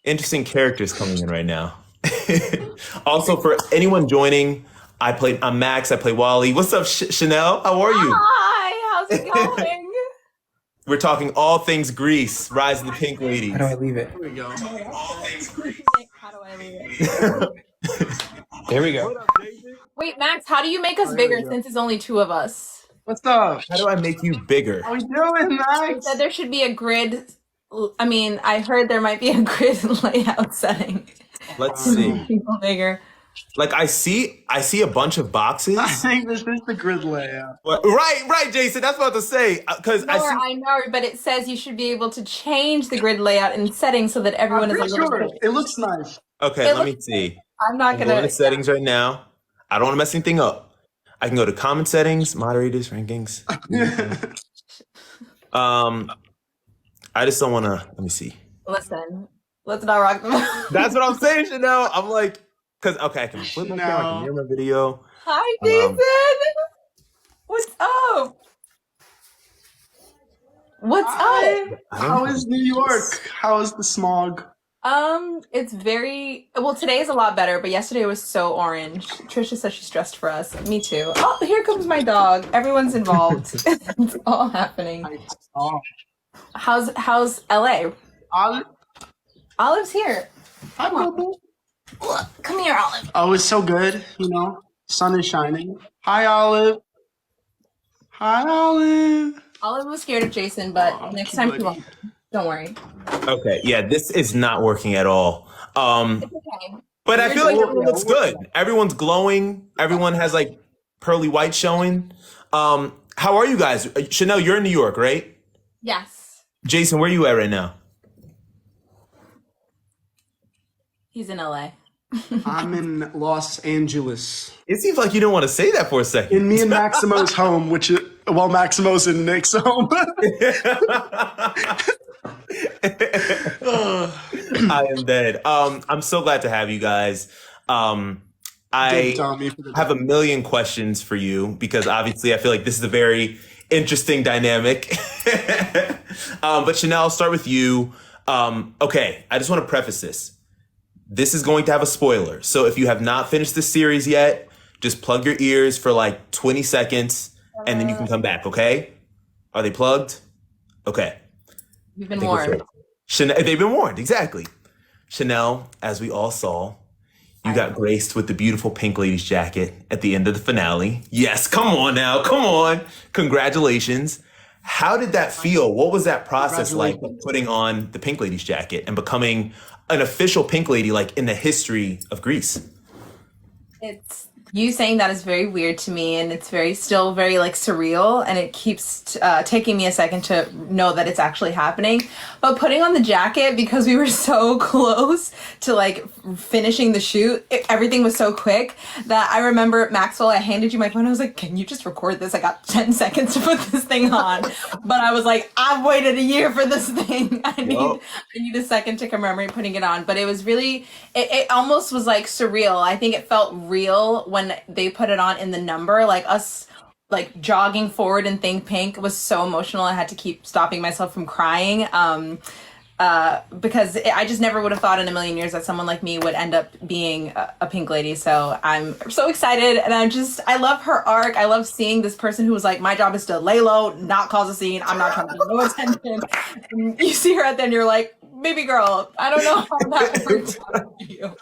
Interesting characters coming in right now. Also, for anyone joining, I'm Max. I play Wally. What's up, Chanel? How are you? Hi, how's it going? We're talking all things Grease, Rise of the Pink How do I Ladies. leave it? There we go. How do I leave it? There we go. Wait, Max, how do you make us There bigger we go. since it's only two of us? What's up? How do I make you bigger? How we doing, You Max? said there should be a grid. I mean, I heard there might be a grid layout setting Let's to see. make people bigger. Like I see a bunch of boxes. I think this is the grid layout. Right, Jason. That's what I was about to say. Because No, I know, but it says you should be able to change the grid layout in settings so that everyone I'm is a pretty little sure bit. it looks nice. Okay, It let me looks- see. I'm not I'm going to gonna. settings right now. I don't want to mess anything up. I can go to comment settings, moderators, rankings. I just don't want to. Let me see. Listen, let's not rock the boat. That's what I'm saying, Chanel. I'm like, because I can flip my camera, I can No. mirror my video. Hi, Jason. What's up? What's up? Hi. How is New York? How is the smog? It's very well. Today is a lot better, but yesterday was so orange. Trisha says she's stressed for us. Me too. Oh, here comes my dog. Everyone's involved. It's all happening. Oh. How's LA? Olive? Olive's here. Hi, Bubble. Come here, Olive. Oh, it's so good. You know, sun is shining. Hi, Olive. Hi, Olive. Olive was scared of Jason, but Aw, next time she buddy. won't. Don't worry. Okay, yeah, this is not working at all. It's okay. But I feel like We'll- everyone yeah, looks we'll good. Everyone's glowing. Everyone has like pearly white showing. How are you guys? Chanel, you're in New York, right? Yes, Jason, where are you at right now? he's in LA. I'm in Los Angeles. It seems like you don't want to say that for a second. In me and Maximo's home, which is, well, Maximo's in Nick's home. I am dead. I'm so glad to have you guys. Thank I Tommy for the have a million questions for you because obviously I feel like this is a very interesting dynamic. But Chanel, I'll start with you. Okay, I just want to preface this. This is going to have a spoiler. So if you have not finished this series yet, just plug your ears for like 20 seconds and then you can come back, okay? Are they plugged? Okay. You've been I think we're warned. fair. Chanel, they've been warned, exactly. Chanel, as we all saw, you got graced with the beautiful Pink Lady's jacket at the end of the finale. Yes, come on now, come on. Congratulations. How did that feel? What was that process like putting on the Pink Lady's jacket and becoming an official Pink Lady like in the history of Greece? It's you saying that is very weird to me, and it's still very like surreal, and it keeps taking me a second to know that it's actually happening. But putting on the jacket because we were so close to like finishing the shoot, everything was so quick that I remember Maxwell. I handed you my phone. I was like, "Can you just record this? I got 10 seconds to put this thing on." But I was like, "I've waited a year for this thing. I need a second to commemorate putting it on." But it was really, it almost was like surreal. I think it felt real when they put it on in the number, like us like jogging forward in Think Pink was so emotional. I had to keep stopping myself from crying. Because I just never would have thought in a million years that someone like me would end up being a Pink Lady. So I'm so excited, and I love her arc. I love seeing this person who was like, my job is to lay low, not cause a scene. I'm not trying to get no attention. And you see her at the end, you're like, baby girl, I don't know how that worked out for you.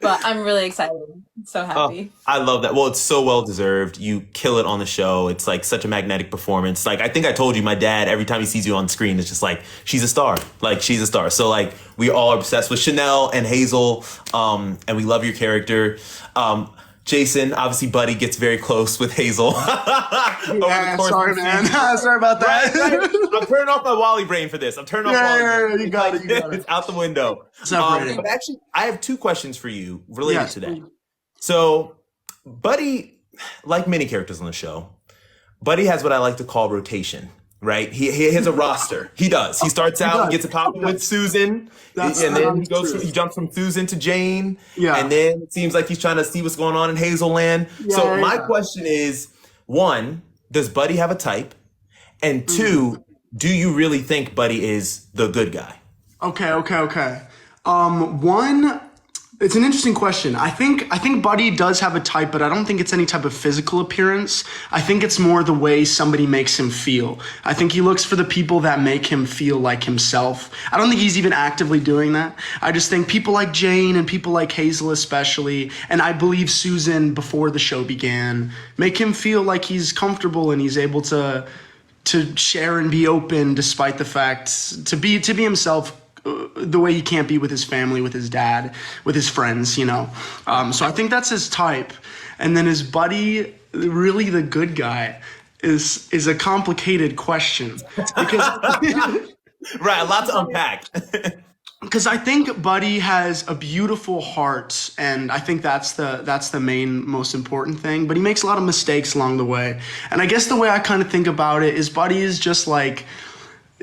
But I'm really excited. So happy. I love that. Well, it's so well deserved. You kill it on the show. It's like such a magnetic performance. Like I think I told you, my dad, every time he sees you on screen, it's just like she's a star. Like she's a star. So like we all are obsessed with Chanel and Hazel, and we love your character. Jason, obviously, Buddy gets very close with Hazel. Over the Yeah, course sorry, of the man. season. Sorry about that. I'm turning off my Wally brain for this. I'm turning off Wally brain. You got it. It's out the window. Separated. But actually, I have two questions for you related Yes. to that. So, Buddy, like many characters on the show, Buddy has what I like to call rotation, right? He has a roster. He does. He starts out and gets it popping with Susan, That's and then true. he jumps from Susan to Jane, Yeah. and then it seems like he's trying to see what's going on in Hazelland. So my question is, one, does Buddy have a type? And two, do you really think Buddy is the good guy? Okay. One, it's an interesting question. I think Buddy does have a type, but I don't think it's any type of physical appearance. I think it's more the way somebody makes him feel. I think he looks for the people that make him feel like himself. I don't think he's even actively doing that. I just think people like Jane and people like Hazel especially, and I believe Susan before the show began, make him feel like he's comfortable and he's able to share and be open despite the fact to be himself the way he can't be with his family, with his dad, with his friends, you know. So I think that's his type. And then his Buddy, really the good guy, is a complicated question because Right, a lot to unpack. because I think Buddy has a beautiful heart, and I think that's the main most important thing. But he makes a lot of mistakes along the way, and I guess the way I kind of think about it is Buddy is just like.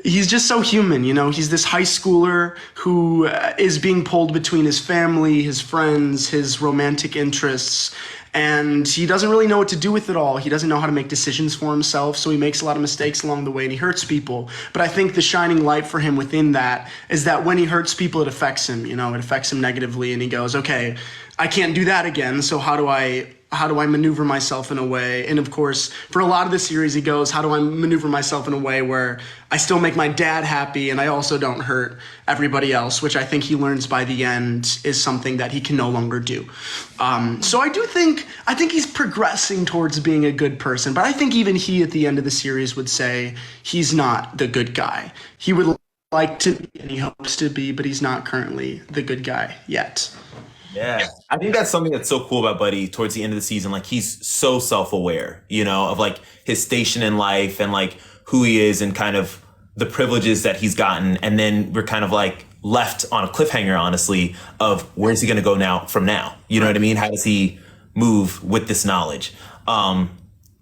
He's just so human, you know. He's this high schooler who is being pulled between his family, his friends, his romantic interests, and he doesn't really know what to do with it all. He doesn't know how to make decisions for himself, so he makes a lot of mistakes along the way and he hurts people. But I think the shining light for him within that is that when he hurts people, it affects him, you know, it affects him negatively, and he goes, okay, I can't do that again, so how do I maneuver myself in a way? And of course, for a lot of the series, he goes, how do I maneuver myself in a way where I still make my dad happy and I also don't hurt everybody else, which I think he learns by the end is something that he can no longer do. So I think he's progressing towards being a good person, but I think even he at the end of the series would say he's not the good guy. He would like to be and he hopes to be, but he's not currently the good guy yet. Yeah. I think that's something that's so cool about Buddy towards the end of the season. Like, he's so self-aware, you know, of like his station in life and like who he is and kind of the privileges that he's gotten. And then we're kind of like left on a cliffhanger, honestly, of where's he going to go now from now? You know what I mean? How does he move with this knowledge?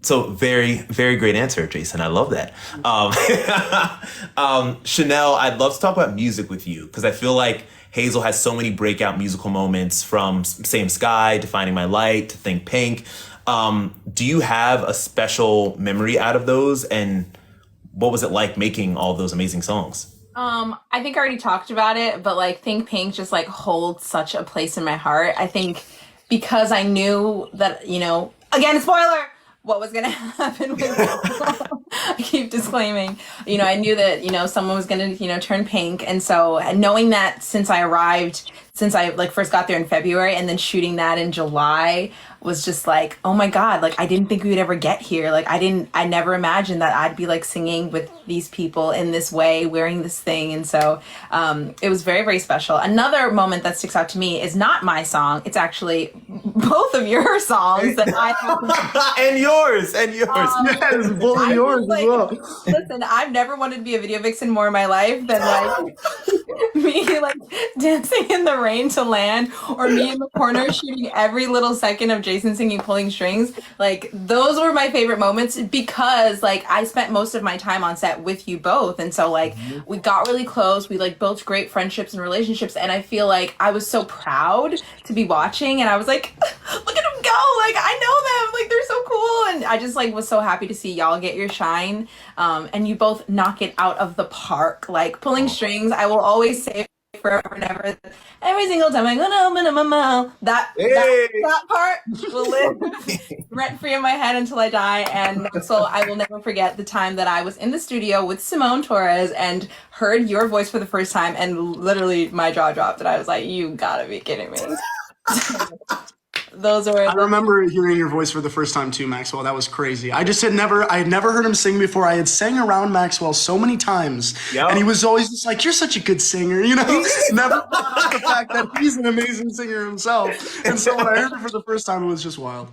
So very, very great answer, Jason. I love that. Chanel, I'd love to talk about music with you because I feel like Hazel has so many breakout musical moments, from Same Sky to Finding My Light to Think Pink. Do you have a special memory out of those? And what was it like making all those amazing songs? I think I already talked about it, but like Think Pink just like holds such a place in my heart. I think because I knew that, you know, again, spoiler, what was going to happen with I keep disclaiming, you know, I knew that, you know, someone was going to, you know, turn pink. And so knowing that since I like first got there in February and then shooting that in July was just like, oh my God, like I didn't think we would ever get here. Like I never imagined that I'd be like singing with these people in this way, wearing this thing. And so it was very, very special. Another moment that sticks out to me is not my song. It's actually both of your songs that I have. and yours. Yes, both of yours as well. Listen, I've never wanted to be a video vixen more in my life than like me like dancing in the rain to Land, or me in the corner shooting every little second of Jason singing Pulling Strings. Like those were my favorite moments because like I spent most of my time on set with you both, and so like we got really close, we like built great friendships and relationships, and I feel like I was so proud to be watching, and I was like, look at them go, like I know them, like they're so cool, and I just like was so happy to see y'all get your shine, and you both knock it out of the park. Like Pulling Strings, I will always say forever and ever, every single time I'm gonna open up my mouth, that part will live rent free in my head until I die. And so I will never forget the time that I was in the studio with Simone Torres and heard your voice for the first time, and literally my jaw dropped and I was like, you gotta be kidding me. I remember hearing your voice for the first time too, Maxwell. That was crazy. I had never heard him sing before. I had sang around Maxwell so many times, and he was always just like, "You're such a good singer," you know. Never thought about the fact that he's an amazing singer himself. And so when I heard it for the first time, it was just wild.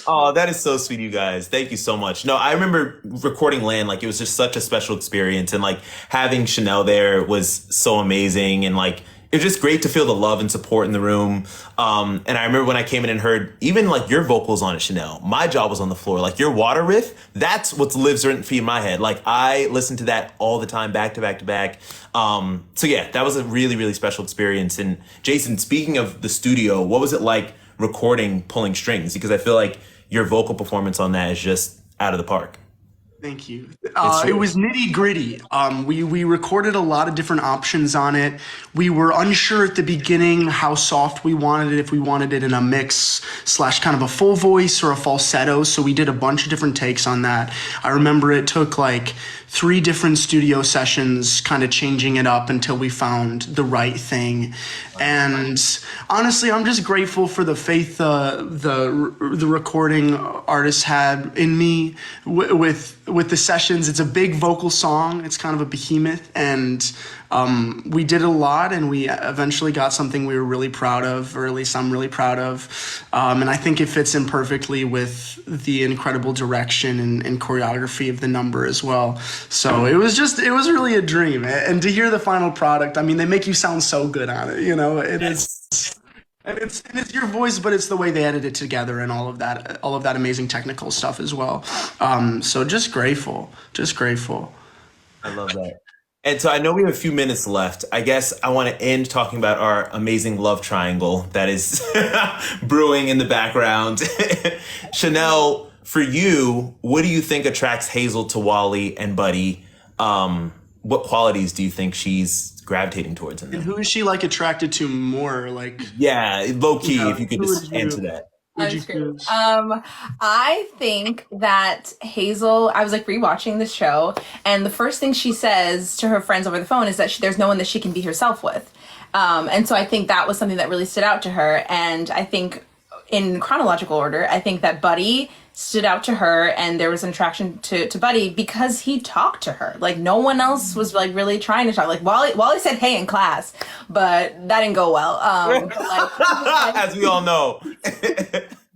Oh, that is so sweet, you guys. Thank you so much. No, I remember recording Land. Like it was just such a special experience, and like having Chanel there was so amazing, and like. It was just great to feel the love and support in the room. And I remember when I came in and heard even like your vocals on it, Chanel, my jaw was on the floor. Like your water riff, that's what lives rent free in my head. Like I listen to that all the time, back to back to back. So yeah, that was a really, really special experience. And Jason, speaking of the studio, what was it like recording Pulling Strings? Because I feel like your vocal performance on that is just out of the park. Thank you. It's It true. was nitty gritty. We recorded a lot of different options on it. We were unsure at the beginning how soft we wanted it, if we wanted it in a mix slash kind of a full voice or a falsetto. So we did a bunch of different takes on that. I remember it took like 3 different studio sessions, kind of changing it up until we found the right thing. And honestly, I'm just grateful for the faith the recording artists had in me with the sessions. It's a big vocal song. It's kind of a behemoth, and we did a lot, and we eventually got something we were really proud of, or at least I'm really proud of. And I think it fits in perfectly with the incredible direction and choreography of the number as well. So it was really a dream. And to hear the final product, I mean, they make you sound so good on it, you know, it is. And it's your voice, but it's the way they edit it together and all of that amazing technical stuff as well. So just grateful, just grateful. I love that. And so I know we have a few minutes left. I guess I want to end talking about our amazing love triangle that is brewing in the background. Chanel, for you, what do you think attracts Hazel to Wally and Buddy? What qualities do you think she's gravitating towards in And them? who is she like attracted to more? Like, Yeah, low key, if you could who just would you answer that. would I'm you screwed. choose? I think that Hazel, I was like rewatching the show, and the first thing she says to her friends over the phone is that there's no one that she can be herself with. And so I think that was something that really stood out to her. And I think in chronological order, I think that Buddy stood out to her, and there was an attraction to Buddy because he talked to her. Like no one else was like really trying to talk. Like Wally said hey in class, but that didn't go well. As we all know.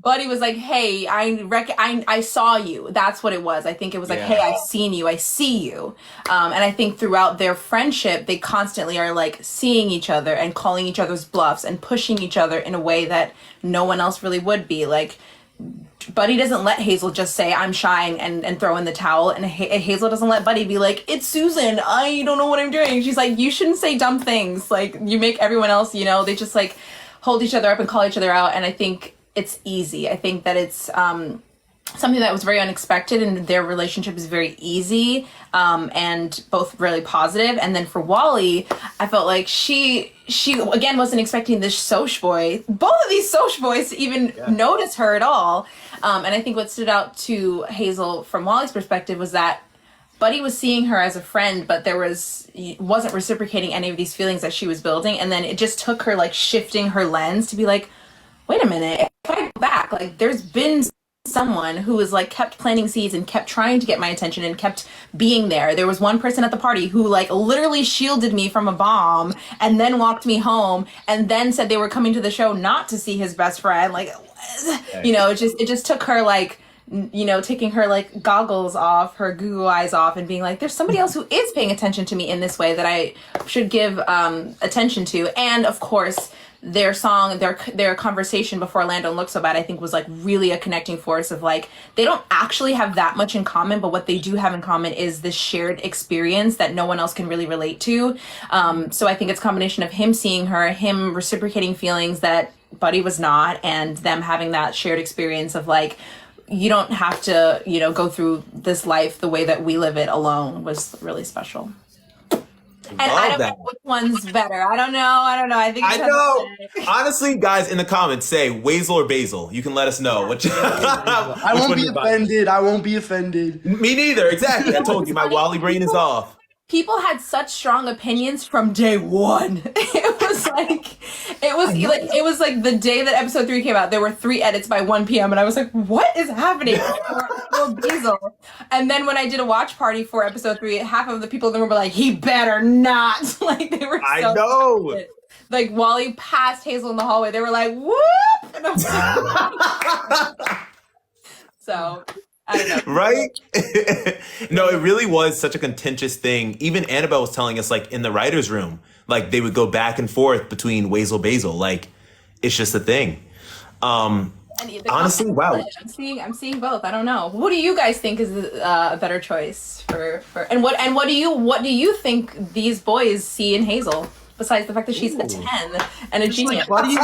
Buddy was like, "Hey, I saw you." That's what it was. I think it was like, Yeah. "Hey, I've seen you. I see you." And I think throughout their friendship, they constantly are like seeing each other and calling each other's bluffs and pushing each other in a way that no one else really would be. Like, Buddy doesn't let Hazel just say, "I'm shy," and throw in the towel. And Hazel doesn't let Buddy be like, "It's Susan. I don't know what I'm doing." She's like, "You shouldn't say dumb things. Like, you make everyone else, they just like hold each other up and call each other out." And I think it's easy. I think that it's something that was very unexpected, and their relationship is very easy and both really positive. And then for Wally, I felt like she again wasn't expecting this Soch boy, both of these Soch boys to even notice her at all. And I think what stood out to Hazel from Wally's perspective was that Buddy was seeing her as a friend, but wasn't reciprocating any of these feelings that she was building. And then it just took her like shifting her lens to be like, wait a minute, if I go back, like there's been someone who was like kept planting seeds and kept trying to get my attention and kept being there. There was one person at the party who like literally shielded me from a bomb and then walked me home and then said they were coming to the show not to see his best friend. Like, it just took her like, taking her like goggles off, her Google eyes off, and being like, there's somebody else who is paying attention to me in this way that I should give attention to. And of course, their song, their conversation before Land Don't Look So Bad, I think was like really a connecting force of like, they don't actually have that much in common, but what they do have in common is this shared experience that no one else can really relate to. So I think it's a combination of him seeing her, him reciprocating feelings that Buddy was not, and them having that shared experience of like, you don't have to, go through this life the way that we live it alone was really special. And I don't know which one's better. I don't know. I think I know. Honestly, guys, in the comments, say Wazel or Basil. You can let us know. I won't be offended. I won't be offended. Me neither. Exactly. I told you, my Wally brain is off. People had such strong opinions from day one. It was like the day that episode 3 came out, there were 3 edits by 1 p.m. and I was like, what is happening? for Basil. And then when I did a watch party for episode 3, half of the people in the room were like, he better not. Like they were so I know. excited. Like Wally passed Hazel in the hallway. They were like, whoop! And I was like, so I don't know. Right? No, it really was such a contentious thing. Even Annabelle was telling us, like, in the writer's room, like, they would go back and forth between Wazel Basil. Like, it's just a thing. Honestly, wow. I'm seeing both. I don't know. What do you guys think is a better choice for and what do you think these boys see in Hazel? Besides the fact that she's a 10 and a genius. Buddy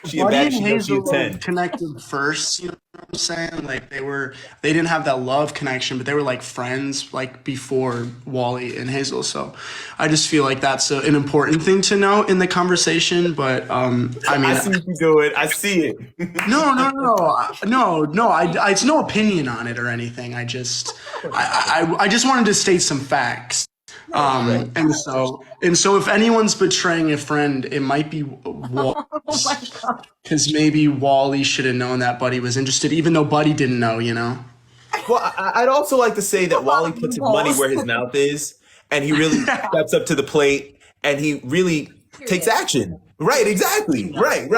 She a bad, and she knows she's a Hazel 10. connected first, what I'm saying? Like they didn't have that love connection, but they were like friends like before Wally and Hazel. So I just feel like that's an important thing to know in the conversation. But I mean, I see what you do it. I see it. no. It's no opinion on it or anything. I just wanted to state some facts. And so if anyone's betraying a friend, it might be Wally, Oh my god. because maybe Wally should have known that Buddy was interested, even though Buddy didn't know. Well, I'd also like to say that Wally puts his money where his mouth is, and he really steps up to the plate, and he really takes action. Right, exactly. Right.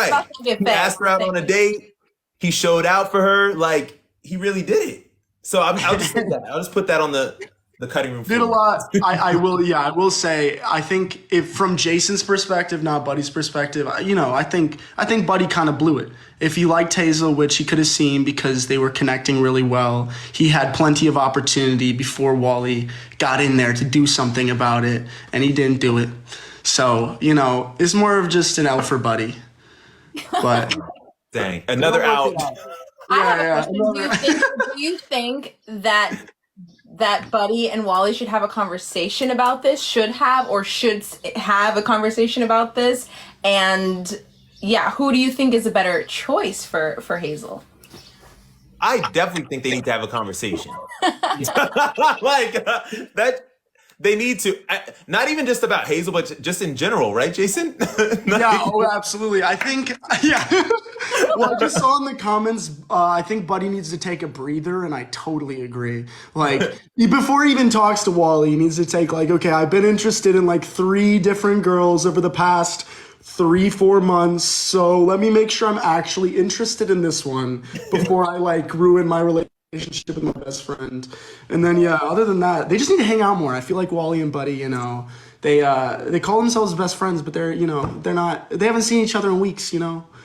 He asked her out on a date. He showed out for her. Like, he really did it. So I'll just say that. I'll just put that on the cutting room floor. Did a lot. I will say, I think if from Jason's perspective, not Buddy's perspective, I think Buddy kind of blew it. If he liked Hazel, which he could have seen because they were connecting really well, he had plenty of opportunity before Wally got in there to do something about it, and he didn't do it. So, it's more of just an L for Buddy. But Dang, another out. I have a question. Do you think that Buddy and Wally should have a conversation about this? Should have a conversation about this? And yeah, who do you think is a better choice for Hazel? I definitely think they need to have a conversation. Like that. They need to, not even just about Hazel, but just in general, right, Jason? Absolutely. I think, yeah. Well, I just saw in the comments, I think Buddy needs to take a breather, and I totally agree. Like, before he even talks to Wally, he needs to take, like, okay, I've been interested in, like, 3 different girls over the past 3-4 months, so let me make sure I'm actually interested in this one before I, like, ruin my relationship with my best friend. And then other than that, they just need to hang out more. I feel like Wally and Buddy, they call themselves best friends, but they're not, they haven't seen each other in weeks.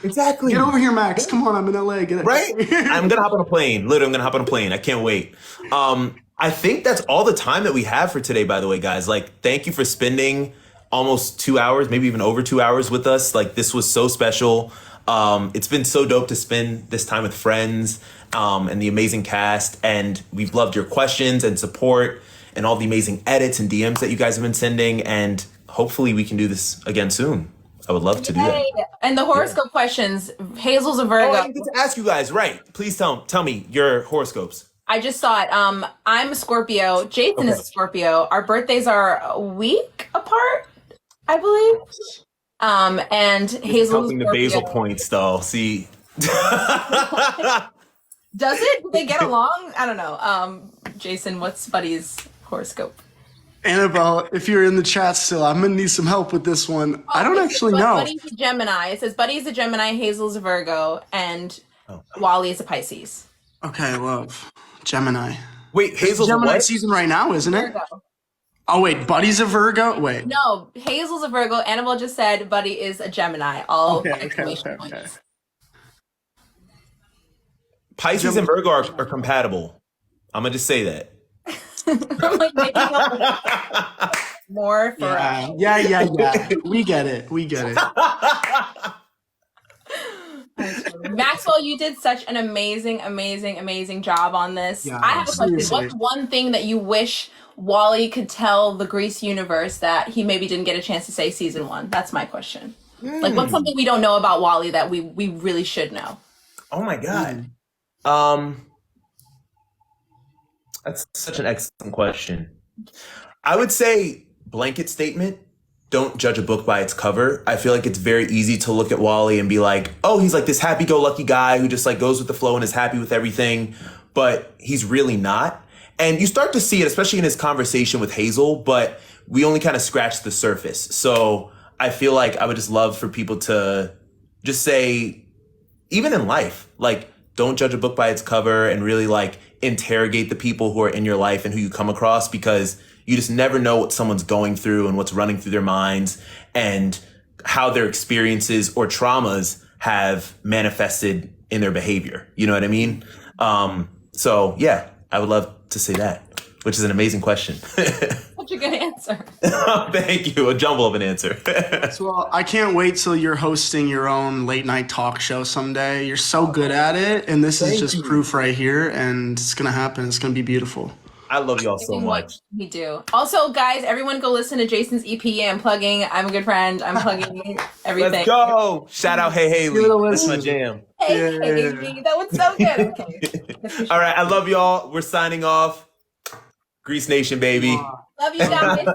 Exactly. Get over here, Max. Come on, I'm in LA. Get it. Right? I'm gonna hop on a plane. Literally, I'm gonna hop on a plane. I can't wait. I think that's all the time that we have for today, by the way, guys. Like, thank you for spending almost 2 hours, maybe even over 2 hours with us. Like, this was so special. It's been so dope to spend this time with friends and the amazing cast. And we've loved your questions and support and all the amazing edits and DMs that you guys have been sending. And hopefully we can do this again soon. I would love to do that. And the horoscope questions, Hazel's a Virgo. Oh, I didn't get to ask you guys. Right. Please tell me your horoscopes. I just saw it. I'm a Scorpio. Jason is a Scorpio. Our birthdays are a week apart, I believe. And Hazel's helping the basal points, though. See. Does it? Do they get along? I don't know. Jason, what's Buddy's horoscope? Annabelle, if you're in the chat still, I'm gonna need some help with this one. I don't actually know. Buddy's a Gemini. It says Buddy's a Gemini, Hazel's a Virgo, and Wally is a Pisces. Okay, love. Gemini. Wait, Hazel's Gemini what? season right now, isn't it? Virgo. Oh wait, Buddy's a Virgo? Wait. No, Hazel's a Virgo. Annabelle just said Buddy is a Gemini. All exclamation points. Pisces and Virgo are compatible. I'm gonna just say that. I'm like making up more for Yeah. We get it. Maxwell, you did such an amazing job on this. Yeah, I have a question. seriously. What's one thing that you wish Wally could tell the Grease universe that he maybe didn't get a chance to say season 1? That's my question. Like, what's something we don't know about Wally that we really should know? Oh my God. That's such an excellent question. I would say blanket statement. Don't judge a book by its cover. I feel like it's very easy to look at Wally and be like, oh, he's like this happy-go-lucky guy who just like goes with the flow and is happy with everything, but he's really not. And you start to see it, especially in his conversation with Hazel, but we only kind of scratched the surface. So I feel like I would just love for people to just say, even in life, like, don't judge a book by its cover and really like interrogate the people who are in your life and who you come across, because you just never know what someone's going through and what's running through their minds and how their experiences or traumas have manifested in their behavior. You know what I mean? So yeah, I would love to say that, which is an amazing question. such a good answer. Thank you. A jumble of an answer. Well, I can't wait till you're hosting your own late night talk show someday. You're so good at it, and this is just proof right here, and it's gonna happen. It's gonna be beautiful. I love y'all so much. We do. Also, guys, everyone go listen to Jason's EP. I'm plugging. I'm a good friend. I'm plugging everything. Let's go. Shout out, Hey Haley. You're the That's my listener. jam. Hey, Haley, that was so good. Okay. All right. I love y'all. We're signing off. Grease Nation, baby. Love you guys.